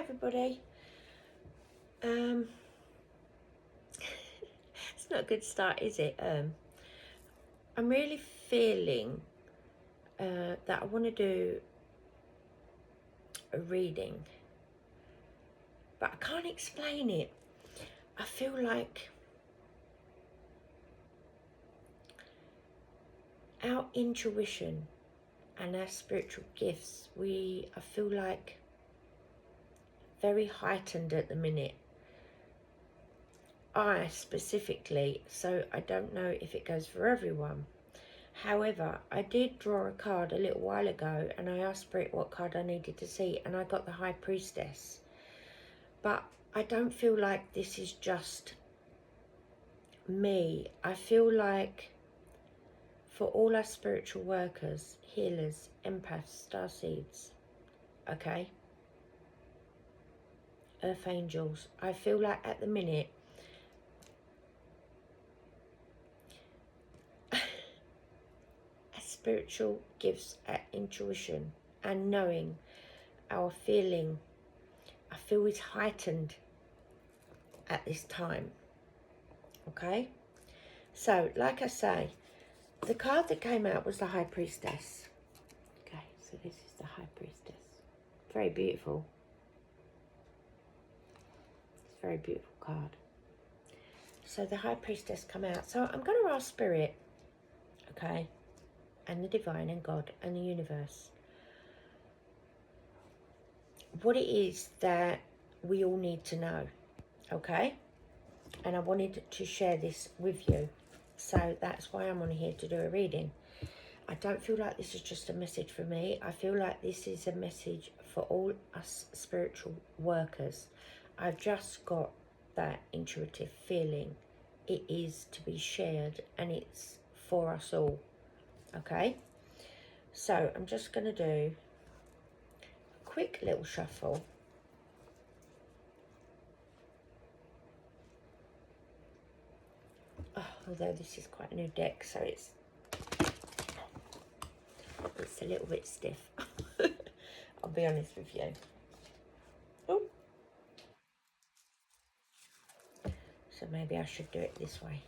everybody. It's not a good start, is it? I'm really feeling that I want to do a reading, but I can't explain it. I feel like our intuition and our spiritual gifts, I feel like very heightened at the minute. I specifically, so I don't know if it goes for everyone. However, I did draw a card a little while ago and I asked Spirit what card I needed to see, and I got the High Priestess. But I don't feel like this is just me. I feel like for all our spiritual workers, healers, empaths, starseeds, okay, earth angels, I feel like at the minute spiritual gifts, our intuition and knowing, our feeling, I feel is heightened at this time. Okay, so like I say, the card that came out was the High Priestess. Okay, so this is the High Priestess. Very beautiful. It's a very beautiful card. So the High Priestess come out. So I'm going to ask Spirit, okay, and the Divine and God and the universe, what it is that we all need to know, okay? And I wanted to share this with you. So that's why I'm on here to do a reading. I don't feel like this is just a message for me. I feel like this is a message for all us spiritual workers. I've just got that intuitive feeling. It is to be shared and it's for us all. Okay? So I'm just going to do a quick little shuffle. Oh, although this is quite a new deck, so it's a little bit stiff. I'll be honest with you. Oh. So maybe I should do it this way.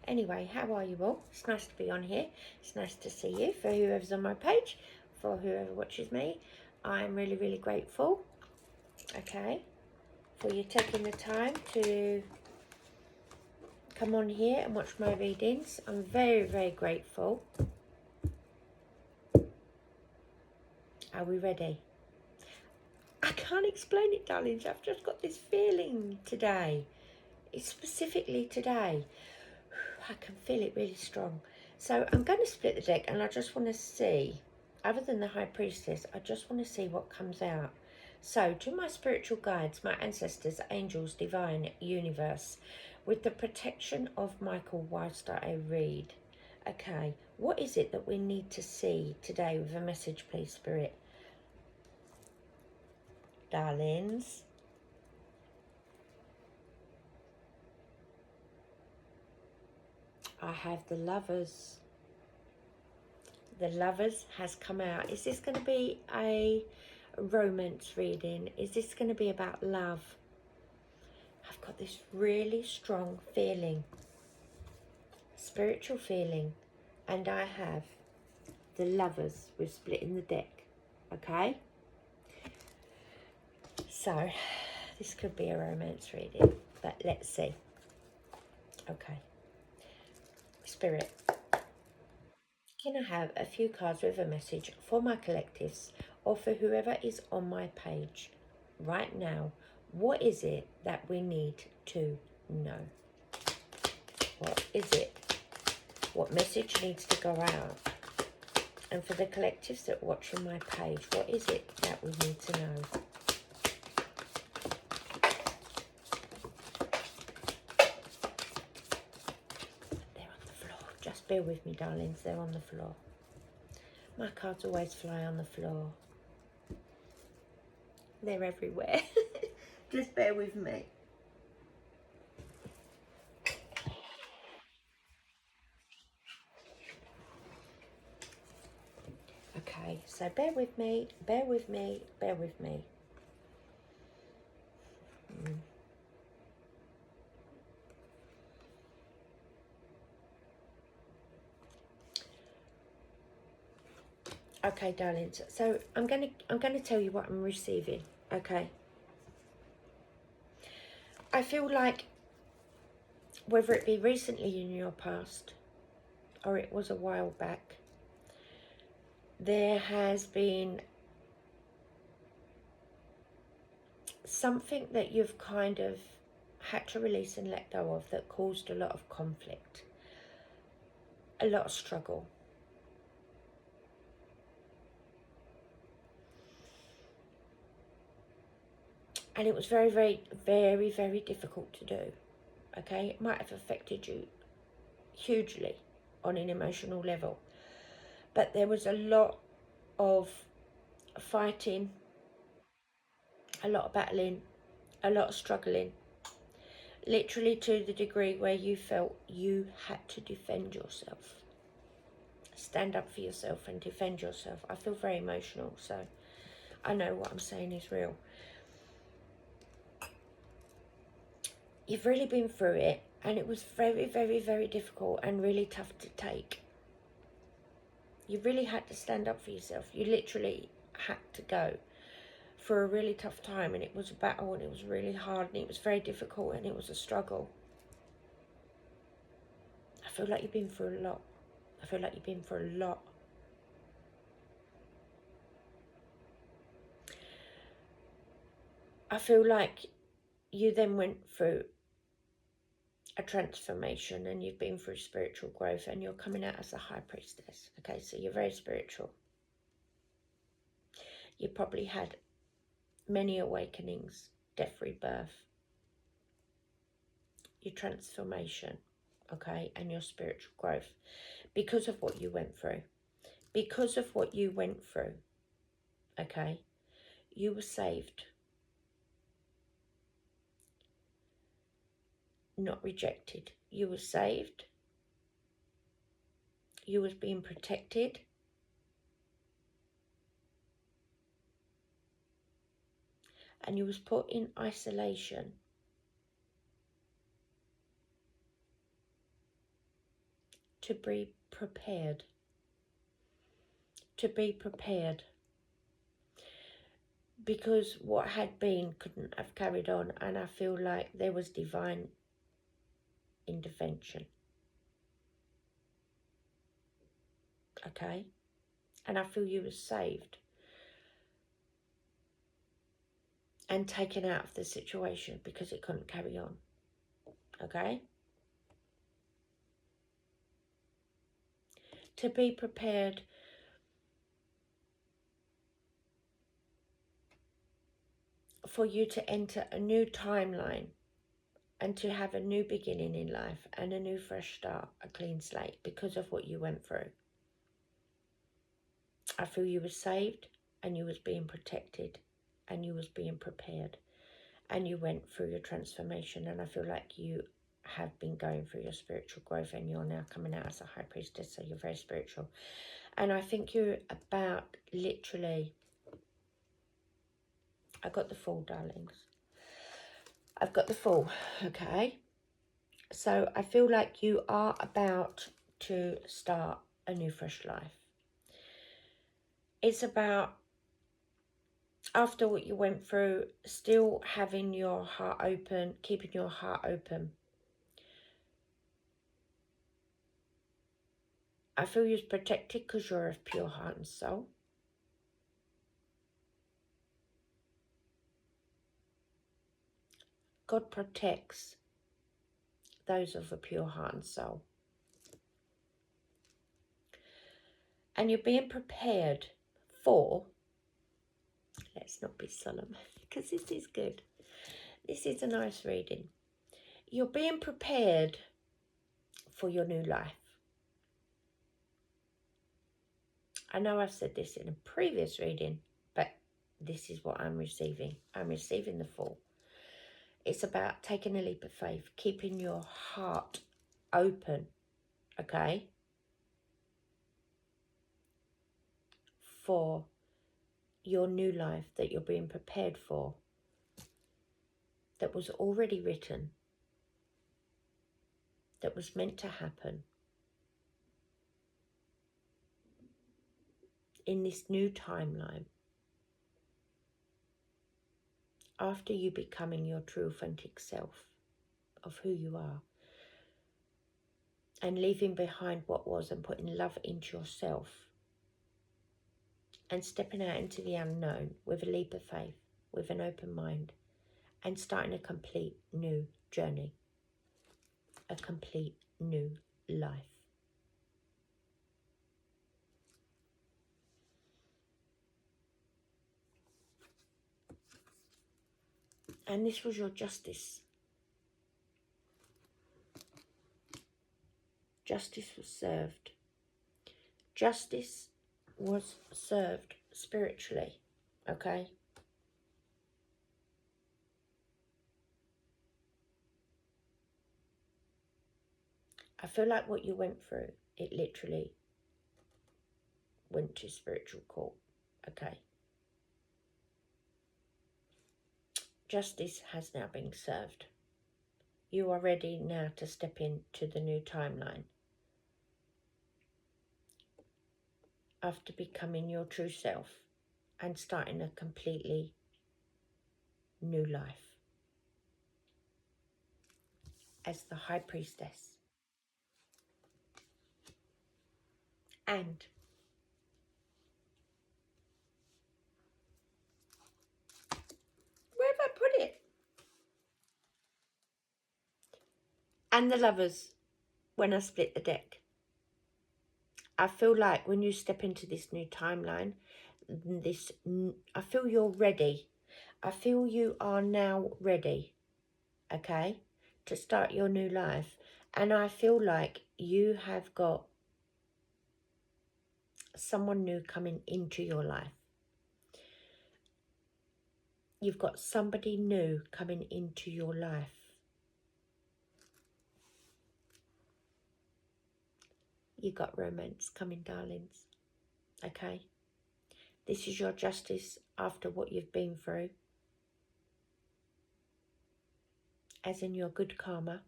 Anyway, how are you all? It's nice to be on here. It's nice to see you. For whoever's on my page, for whoever watches me, I'm really, really grateful, okay, for you taking the time to come on here and watch my readings. I'm very, very grateful. Are we ready? I can't explain it, darlings. I've just got this feeling today. It's specifically today. I can feel it really strong. So I'm going to split the deck and I just want to see, other than the High Priestess, I just want to see what comes out. So to my spiritual guides, my ancestors, angels, divine, universe, with the protection of Michael whilst I read. Okay, what is it that we need to see today with a message, please, Spirit? Darlings. I have the Lovers. The Lovers has come out. Is this going to be a romance reading? Is this going to be about love? I've got this really strong feeling, spiritual feeling, and I have the Lovers. We're splitting the deck, okay? So this could be a romance reading, but let's see. Okay, Spirit, can I have a few cards with a message for my collectives or for whoever is on my page right now? What is it that we need to know? What is it? What message needs to go out? And for the collectives that watch on my page, what is it that we need to know? They're on the floor. Just bear with me, darlings. They're on the floor. My cards always fly on the floor. They're everywhere. Just bear with me. Okay, so bear with me, bear with me, bear with me. Okay, darlings. So I'm gonna tell you what I'm receiving. Okay. I feel like whether it be recently in your past or it was a while back, there has been something that you've kind of had to release and let go of that caused a lot of conflict, a lot of struggle. And it was very, very, very, very difficult to do. Okay, it might have affected you hugely on an emotional level. But there was a lot of fighting, a lot of battling, a lot of struggling. Literally to the degree where you felt you had to defend yourself. Stand up for yourself and defend yourself. I feel very emotional, so I know what I'm saying is real. You've really been through it, and it was very, very, very difficult and really tough to take. You really had to stand up for yourself. You literally had to go for a really tough time, and it was a battle, and it was really hard, and it was very difficult, and it was a struggle. I feel like you've been through a lot. I feel like you've been through a lot. I feel like you then went through a transformation, and you've been through spiritual growth, and you're coming out as a high priestess. Okay, so you're very spiritual. You probably had many awakenings, death, rebirth, your transformation, okay, and your spiritual growth because of what you went through. Because of what you went through, okay, you were saved, not rejected. You were saved. You was being protected. And you was put in isolation to be prepared. To be prepared. Because what had been couldn't have carried on, and I feel like there was divine intervention. Okay? And I feel you were saved and taken out of the situation because it couldn't carry on. Okay? To be prepared for you to enter a new timeline and to have a new beginning in life and a new fresh start, a clean slate because of what you went through. I feel you were saved, and you was being protected, and you was being prepared, and you went through your transformation, and I feel like you have been going through your spiritual growth, and you're now coming out as a high priestess, so you're very spiritual. And I think you're about literally, I got the Fool, darlings. I've got the Fool, okay? So I feel like you are about to start a new fresh life. It's about, after what you went through, still having your heart open, keeping your heart open. I feel you're protected because you're of pure heart and soul. God protects those of a pure heart and soul. And you're being prepared for, let's not be solemn, because this is good. This is a nice reading. You're being prepared for your new life. I know I've said this in a previous reading, but this is what I'm receiving. I'm receiving the Fool. It's about taking a leap of faith, keeping your heart open, okay, for your new life that you're being prepared for. that was already written, that was meant to happen in this new timeline, after you becoming your true authentic self of who you are, and leaving behind what was and putting love into yourself, and stepping out into the unknown with a leap of faith, with an open mind, and starting a complete new journey, a complete new life. And this was your justice. Justice was served. Justice was served spiritually, okay? I feel like what you went through, it literally went to spiritual court, okay? Justice has now been served. You are ready now to step into the new timeline. After becoming your true self and starting a completely new life as the High Priestess. And where have I put it? And the Lovers, when I split the deck. I feel like when you step into this new timeline, I feel you're ready. I feel you are now ready, okay, to start your new life. And I feel like you have got someone new coming into your life. You've got somebody new coming into your life. You got romance coming, darlings, okay? This is your justice after what you've been through, as in your good karma,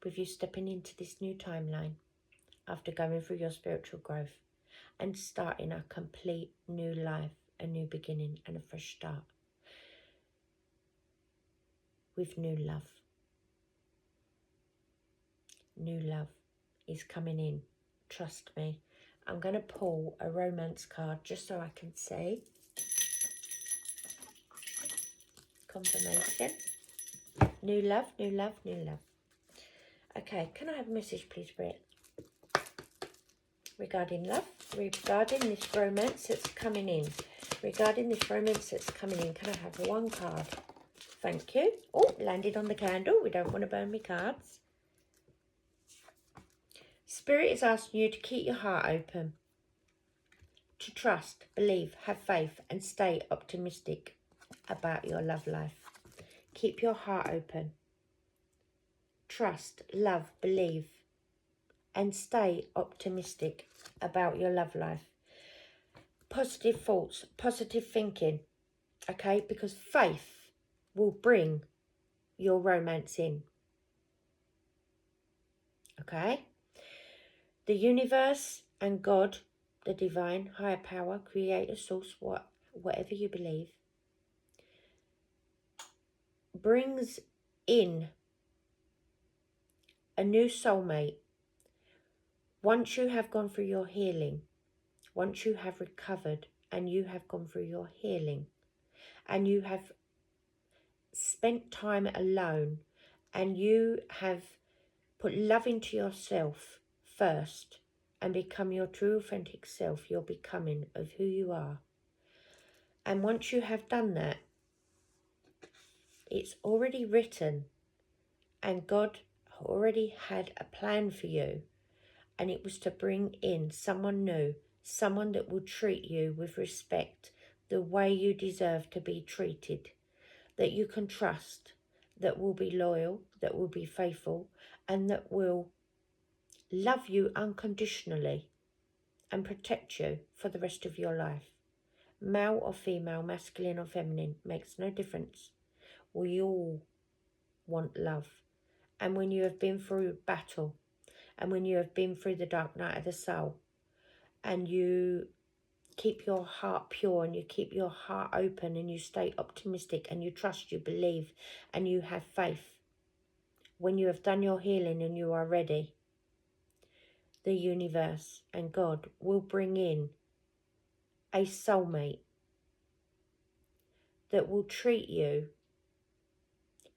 with you stepping into this new timeline after going through your spiritual growth and starting a complete new life, a new beginning and a fresh start with new love. New love is coming in, trust me. I'm going to pull a romance card just so I can see. Confirmation. New love, new love, new love. Okay, can I have a message, please, Britt? Regarding love, regarding this romance that's coming in. Regarding this romance that's coming in, can I have one card? Thank you. Oh, landed on the candle. We don't want to burn me cards. Spirit is asking you to keep your heart open. To trust, believe, have faith, and stay optimistic about your love life. Keep your heart open. Trust, love, believe, and stay optimistic about your love life. Positive thoughts, positive thinking, okay? Because faith will bring your romance in, okay? The universe and God, the divine, higher power, creator, source, whatever you believe, brings in a new soulmate. Once you have gone through your healing, once you have recovered and you have gone through your healing and you have spent time alone and you have put love into yourself first and become your true authentic self, you're becoming of who you are. And once you have done that, it's already written and God already had a plan for you, and it was to bring in someone new, someone that will treat you with respect, the way you deserve to be treated, that you can trust, that will be loyal, that will be faithful, and that will love you unconditionally and protect you for the rest of your life. Male or female, masculine or feminine, makes no difference. We all want love. And when you have been through battle, and when you have been through the dark night of the soul, and you keep your heart pure, and you keep your heart open, and you stay optimistic, and you trust, you believe, and you have faith, when you have done your healing and you are ready, the universe and God will bring in a soulmate that will treat you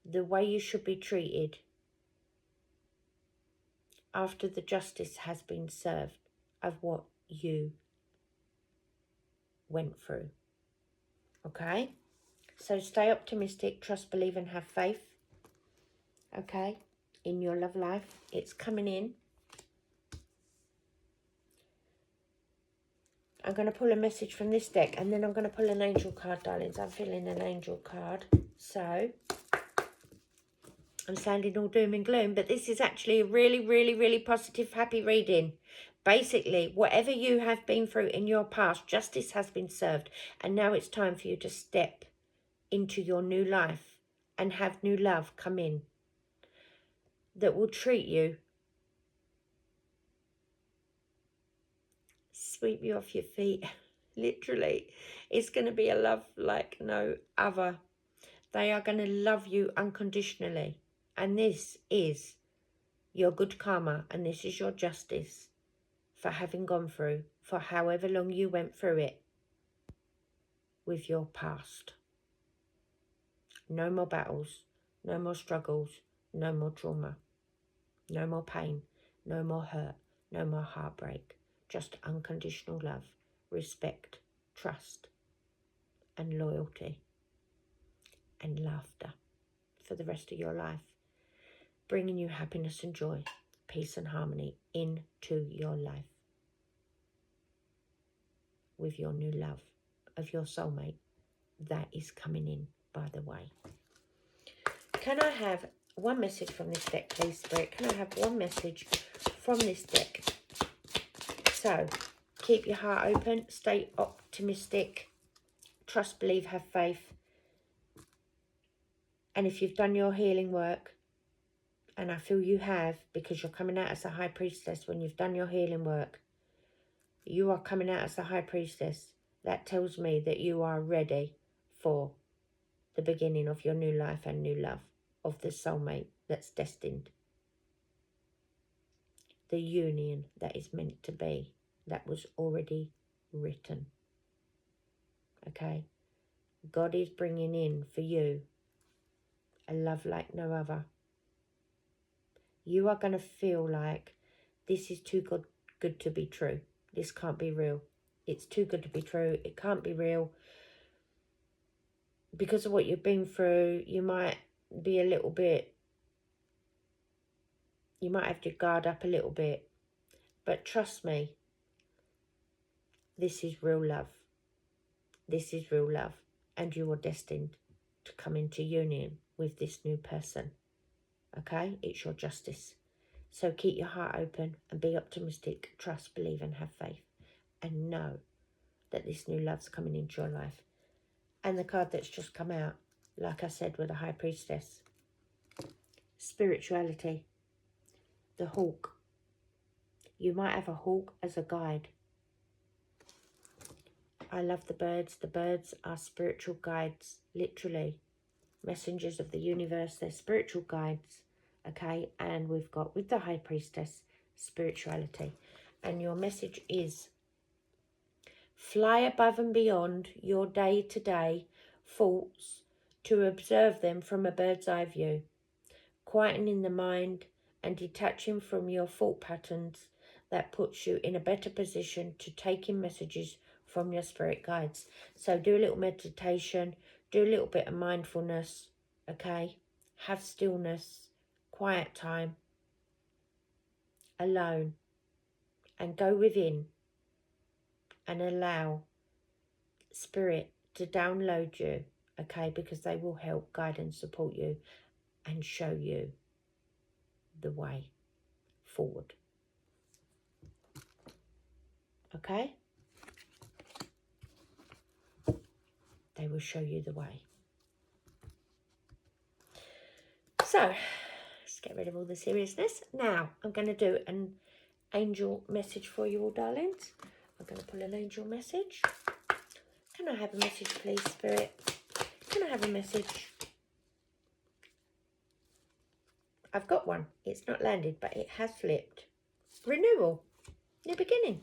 the way you should be treated after the justice has been served of what you went through. Okay? So stay optimistic, trust, believe, and have faith. Okay? In your love life. It's coming in. I'm going to pull a message from this deck, and then I'm going to pull an angel card, darlings. I'm feeling an angel card. So I'm sounding all doom and gloom, but this is actually a really, really, really positive, happy reading. Basically, whatever you have been through in your past, justice has been served. And now it's time for you to step into your new life and have new love come in that will treat you, sweep you off your feet. Literally, it's going to be a love like no other. They are going to love you unconditionally. And this is your good karma, and this is your justice for having gone through, for however long you went through it with your past. No more battles, no more struggles, no more trauma, no more pain, no more hurt, no more heartbreak. Just unconditional love, respect, trust, and loyalty, and laughter for the rest of your life, bringing you happiness and joy, peace and harmony into your life with your new love of your soulmate that is coming in, by the way. Can I have one message from this deck, please, Spirit? Can I have one message from this deck? So, keep your heart open, stay optimistic, trust, believe, have faith. And if you've done your healing work, and I feel you have, because you're coming out as a high priestess, when you've done your healing work, you are coming out as the high priestess. That tells me that you are ready for the beginning of your new life and new love of the soulmate that's destined. The union that is meant to be, that was already written. Okay? God is bringing in for you a love like no other. You are going to feel like this is too good to be true. This can't be real. It's too good to be true. It can't be real. Because of what you've been through, you might be a little bit, you might have to guard up a little bit. But trust me, this is real love. This is real love. And you are destined to come into union with this new person. Okay? It's your justice. So keep your heart open and be optimistic. Trust, believe, and have faith. And know that this new love's coming into your life. And the card that's just come out, like I said, with the High Priestess. Spirituality. The hawk. You might have a hawk as a guide. I love the birds. The birds are spiritual guides, literally. Messengers of the universe. They're spiritual guides. Okay, and we've got, with the High Priestess, spirituality. And your message is, fly above and beyond your day-to-day thoughts to observe them from a bird's eye view, quietening the mind and detaching from your thought patterns. That puts you in a better position to take in messages from your spirit guides. So do a little meditation, do a little bit of mindfulness, okay? Have stillness, quiet time, alone, and go within and allow spirit to download you, okay? Because they will help guide and support you and show you the way forward. Okay? They will show you the way. So, let's get rid of all the seriousness. Now, I'm going to do an angel message for you all, darlings. I'm going to pull an angel message. Can I have a message, please, Spirit? Can I have a message? I've got one. It's not landed, but it has flipped. Renewal. New beginning.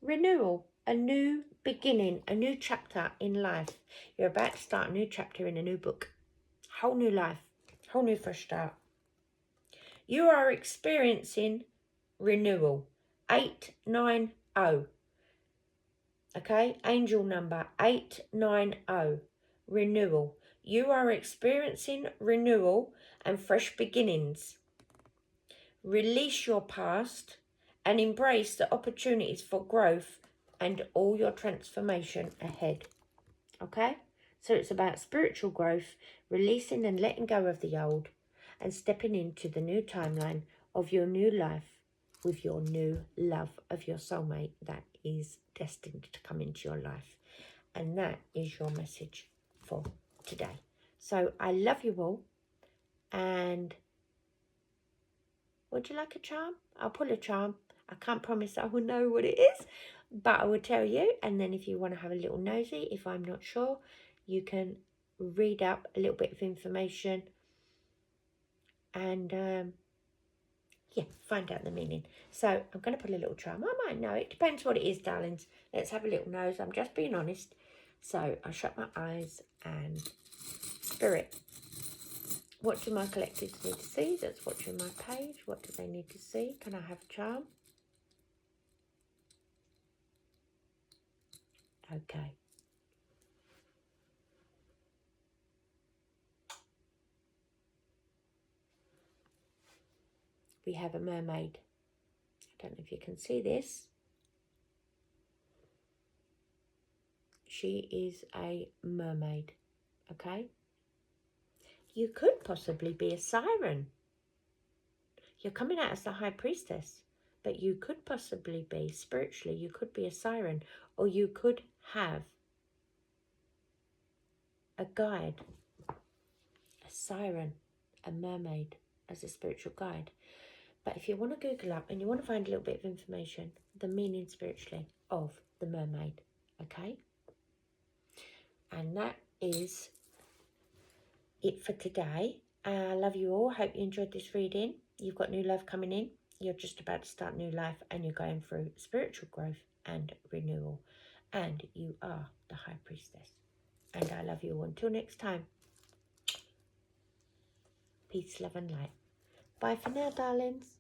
Renewal. A new beginning. A new chapter in life. You're about to start a new chapter in a new book. Whole new life. Whole new fresh start. You are experiencing renewal. 890. Okay, angel number 890. Renewal. You are experiencing renewal and fresh beginnings. Release your past and embrace the opportunities for growth and all your transformation ahead. Okay, so it's about spiritual growth, releasing and letting go of the old, and stepping into the new timeline of your new life with your new love of your soulmate that is destined to come into your life. And that is your message for today. So I love you all. And would you like a charm? I'll pull a charm. I can't promise I will know what it is, but I will tell you. And then if you want to have a little nosy, if I'm not sure, you can read up a little bit of information and yeah, find out the meaning. So I'm going to put a little charm. I might know. It depends what it is, darlings. Let's have a little nose. I'm just being honest. So I'll shut my eyes and Spirit. What do my collectors need to see that's watching my page? What do they need to see? Can I have a charm? Okay. We have a mermaid. I don't know if you can see this. She is a mermaid, okay? You could possibly be a siren. You're coming out as the high priestess, but you could possibly be, spiritually, you could be a siren, or you could have a guide, a siren, a mermaid as a spiritual guide. But if you want to Google up and you want to find a little bit of information, the meaning spiritually of the mermaid, okay? And that is it for today. I love you all. Hope you enjoyed this reading. You've got new love coming in. You're just about to start new life and you're going through spiritual growth and renewal. And you are the high priestess. And I love you all. Until next time. Peace, love and light. Bye for now, darlings.